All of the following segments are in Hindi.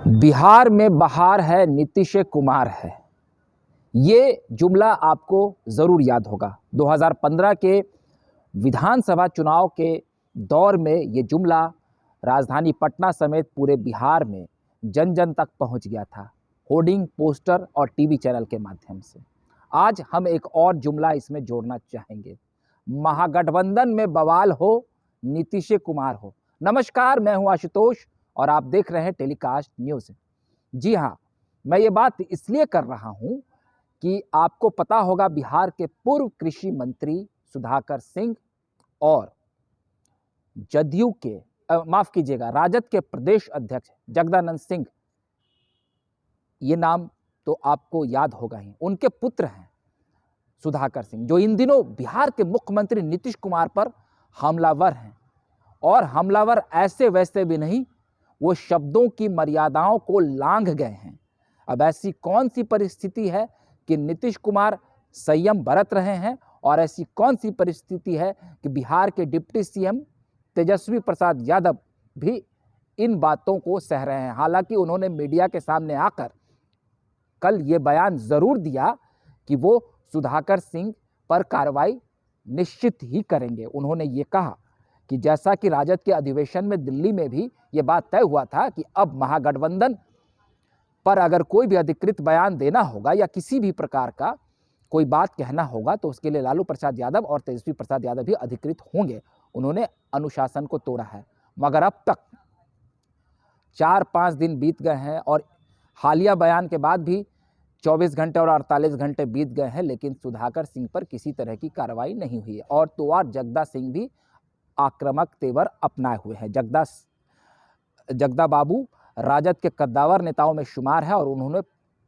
बिहार में बहार है, नीतीश कुमार है। ये जुमला आपको ज़रूर याद होगा। 2015 के विधानसभा चुनाव के दौर में ये जुमला राजधानी पटना समेत पूरे बिहार में जन जन तक पहुंच गया था, होर्डिंग, पोस्टर और टीवी चैनल के माध्यम से। आज हम एक और जुमला इसमें जोड़ना चाहेंगे। महागठबंधन में बवाल हो, नीतीश कुमार हो। नमस्कार, मैं हूं आशुतोष और आप देख रहे हैं टेलीकास्ट न्यूज़। जी हाँ, मैं ये बात इसलिए कर रहा हूं कि आपको पता होगा बिहार के पूर्व कृषि मंत्री सुधाकर सिंह और जदयू के माफ कीजिएगा राजद के प्रदेश अध्यक्ष जगदानंद सिंह, ये नाम तो आपको याद होगा ही। उनके पुत्र हैं सुधाकर सिंह, जो इन दिनों बिहार के मुख्यमंत्री नीतीश कुमार पर हमलावर हैं। और हमलावर ऐसे वैसे भी नहीं, वो शब्दों की मर्यादाओं को लांघ गए हैं। अब ऐसी कौन सी परिस्थिति है कि नीतीश कुमार संयम बरत रहे हैं और ऐसी कौन सी परिस्थिति है कि बिहार के डिप्टी सीएम तेजस्वी प्रसाद यादव भी इन बातों को सह रहे हैं। हालांकि उन्होंने मीडिया के सामने आकर कल ये बयान जरूर दिया कि वो सुधाकर सिंह पर कार्रवाई निश्चित ही करेंगे। उन्होंने ये कहा कि जैसा कि राजद के अधिवेशन में दिल्ली में भी ये बात तय हुआ था कि अब महागठबंधन पर अगर कोई भी अधिकृत बयान देना होगा या किसी भी प्रकार का कोई बात कहना होगा तो उसके लिए लालू प्रसाद यादव और तेजस्वी प्रसाद यादव भी अधिकृत होंगे। उन्होंने अनुशासन को तोड़ा है, मगर अब तक 4-5 दिन बीत गए हैं और हालिया बयान के बाद भी 24 घंटे और 48 घंटे बीत गए हैं, लेकिन सुधाकर सिंह पर किसी तरह की कार्रवाई नहीं हुई है। और तो और जगदा सिंह भी आक्रामक तेवर अपनाए हुए हैं। जगदा बाबू राजद के कद्दावर नेताओं में शुमार है और उन्होंने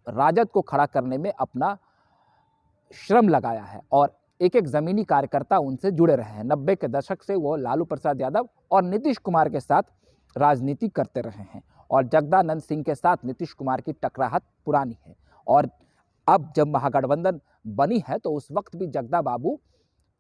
राजद को खड़ा करने में अपना श्रम लगाया है और एक एक जमीनी कार्यकर्ता उनसे जुड़े रहे हैं। 90 के दशक से वो लालू प्रसाद यादव और नीतीश कुमार के साथ राजनीति करते रहे हैं और जगदानंद सिंह के साथ नीतीश कुमार की टकराहट पुरानी है। और अब जब महागठबंधन बनी है तो उस वक्त भी जगदा बाबू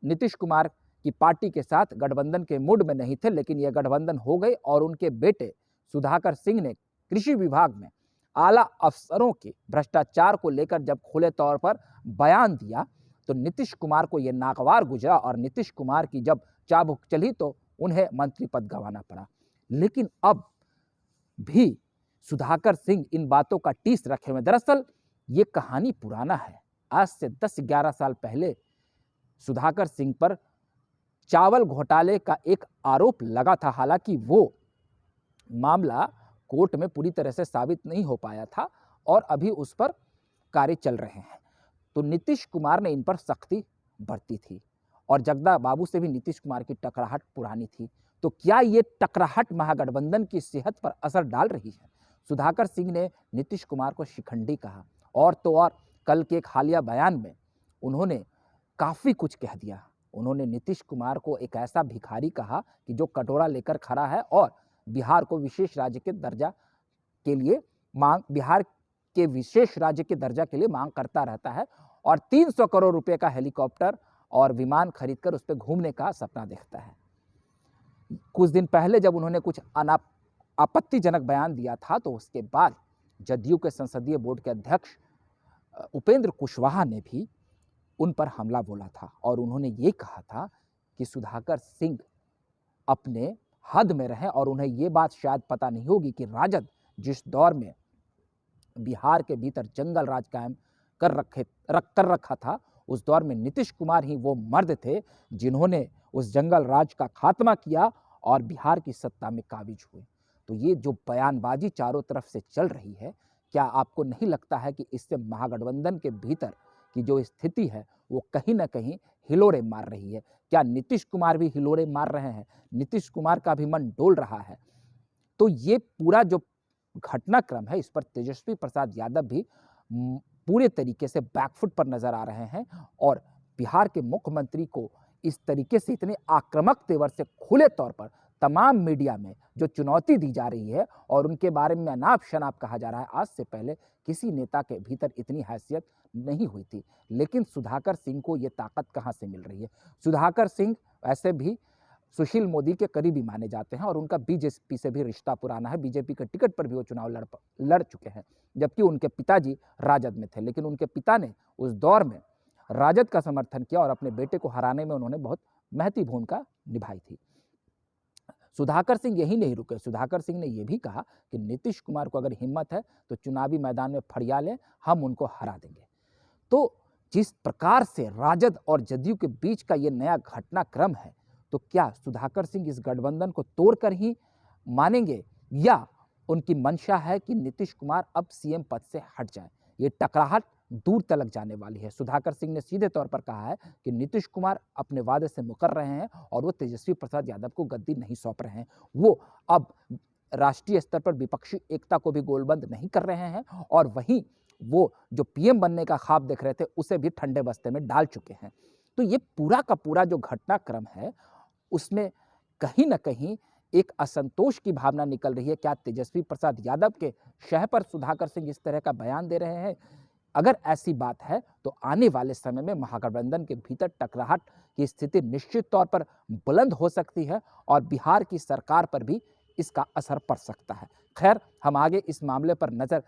नीतीश कुमार की पार्टी के साथ गठबंधन के मूड में नहीं थे, लेकिन यह गठबंधन हो गई और उनके बेटे सुधाकर सिंह ने कृषि विभाग में आला अफसरों के भ्रष्टाचार को लेकर जब खुले तौर पर बयान दिया तो नीतीश कुमार को यह नागवार गुजरा और नीतीश कुमार की जब चाबुक चली तो उन्हें मंत्री पद गंवाना पड़ा। लेकिन अब भी सुधाकर सिंह इन बातों का टीस रखे हुए। दरअसल ये कहानी पुराना है। आज से 10-11 साल पहले सुधाकर सिंह पर चावल घोटाले का एक आरोप लगा था। हालांकि वो मामला कोर्ट में पूरी तरह से साबित नहीं हो पाया था और अभी उस पर कार्य चल रहे हैं। तो नीतीश कुमार ने इन पर सख्ती बरती थी और जगदा बाबू से भी नीतीश कुमार की टकराहट पुरानी थी। तो क्या ये टकराहट महागठबंधन की सेहत पर असर डाल रही है? सुधाकर सिंह ने नीतीश कुमार को शिखंडी कहा और तो और कल के एक हालिया बयान में उन्होंने काफ़ी कुछ कह दिया। उन्होंने नीतीश कुमार को एक ऐसा भिखारी कहा कि जो कटोरा लेकर खड़ा है और बिहार को विशेष राज्य के दर्जा के लिए बिहार के विशेष राज्य के दर्जा के लिए मांग करता रहता है और 300 करोड़ रुपए का हेलीकॉप्टर और विमान खरीदकर उस पर घूमने का सपना देखता है। कुछ दिन पहले जब उन्होंने कुछ आपत्तिजनक बयान दिया था तो उसके बाद जदयू के संसदीय बोर्ड के अध्यक्ष उपेंद्र कुशवाहा ने भी उन पर हमला बोला था और उन्होंने ये कहा था कि सुधाकर सिंह अपने हद में रहे और उन्हें ये बात शायद पता नहीं होगी कि राजद जिस दौर में बिहार के भीतर जंगल राज कायम कर रखा था, उस दौर में नीतीश कुमार ही वो मर्द थे जिन्होंने उस जंगल राज का खात्मा किया और बिहार की सत्ता में काबिज हुए। तो ये जो बयानबाजी चारों तरफ से चल रही है, क्या आपको नहीं लगता है कि इससे महागठबंधन के भीतर की जो स्थिति है वो कहीं ना कहीं हिलोड़े मार रही है? क्या नीतीश कुमार भी हिलोड़े मार रहे हैं? नीतीश कुमार का भी मन डोल रहा है? तो ये पूरा जो घटनाक्रम है इस पर तेजस्वी प्रसाद यादव भी पूरे तरीके से बैकफुट पर नजर आ रहे हैं और बिहार के मुख्यमंत्री को इस तरीके से इतने आक्रामक तेवर से खुले तौर पर तमाम मीडिया में जो चुनौती दी जा रही है और उनके बारे में अनाप शनाप कहा जा रहा है, आज से पहले किसी नेता के भीतर इतनी हैसियत नहीं हुई थी। लेकिन सुधाकर सिंह को ये ताकत कहाँ से मिल रही है? सुधाकर सिंह वैसे भी सुशील मोदी के करीबी माने जाते हैं और उनका बीजेपी से भी रिश्ता पुराना है। बीजेपी के टिकट पर भी वो चुनाव लड़ चुके हैं, जबकि उनके पिताजी राजद में थे, लेकिन उनके पिता ने उस दौर में राजद का समर्थन किया और अपने बेटे को हराने में उन्होंने बहुत महती भूमिका निभाई थी। सुधाकर सिंह यही नहीं रुके। सुधाकर सिंह ने यह भी कहा कि नीतीश कुमार को अगर हिम्मत है तो चुनावी मैदान में फरिया लें, हम उनको हरा देंगे। तो जिस प्रकार से राजद और जदयू के बीच का ये नया घटनाक्रम है, तो क्या सुधाकर सिंह इस गठबंधन को तोड़कर ही मानेंगे या उनकी मंशा है कि नीतीश कुमार अब सीएम पद से हट जाए? ये टकराहट दूर तलक जाने वाली है। सुधाकर सिंह ने सीधे तौर पर कहा है कि नीतीश कुमार अपने वादे से मुकर रहे हैं और वो तेजस्वी प्रसाद यादव को गद्दी नहीं सौंप रहे हैं। वो अब राष्ट्रीय स्तर पर विपक्षी एकता को भी गोलबंद नहीं कर रहे हैं और वहीं वो जो पीएम बनने का ख्वाब देख रहे थे उसे भी ठंडे बस्ते में डाल चुके हैं। तो ये पूरा का पूरा जो घटनाक्रम है उसमें कहीं ना कहीं एक असंतोष की भावना निकल रही है। क्या तेजस्वी प्रसाद यादव के शह पर सुधाकर सिंह इस तरह का बयान दे रहे हैं? अगर ऐसी बात है तो आने वाले समय में महागठबंधन के भीतर टकराहट की स्थिति निश्चित तौर पर बुलंद हो सकती है और बिहार की सरकार पर भी इसका असर पड़ सकता है। खैर, हम आगे इस मामले पर नजर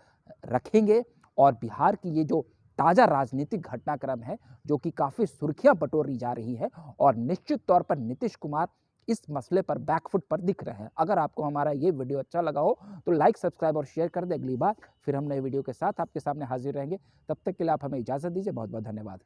रखेंगे और बिहार की ये जो ताजा राजनीतिक घटनाक्रम है जो कि काफी सुर्खियां बटोरी जा रही है और निश्चित तौर पर नीतीश कुमार इस मसले पर बैकफुट पर दिख रहे हैं। अगर आपको हमारा ये वीडियो अच्छा लगा हो तो लाइक, सब्सक्राइब और शेयर कर दे। अगली बार फिर हम नए वीडियो के साथ आपके सामने हाजिर रहेंगे। तब तक के लिए आप हमें इजाजत दीजिए। बहुत बहुत धन्यवाद।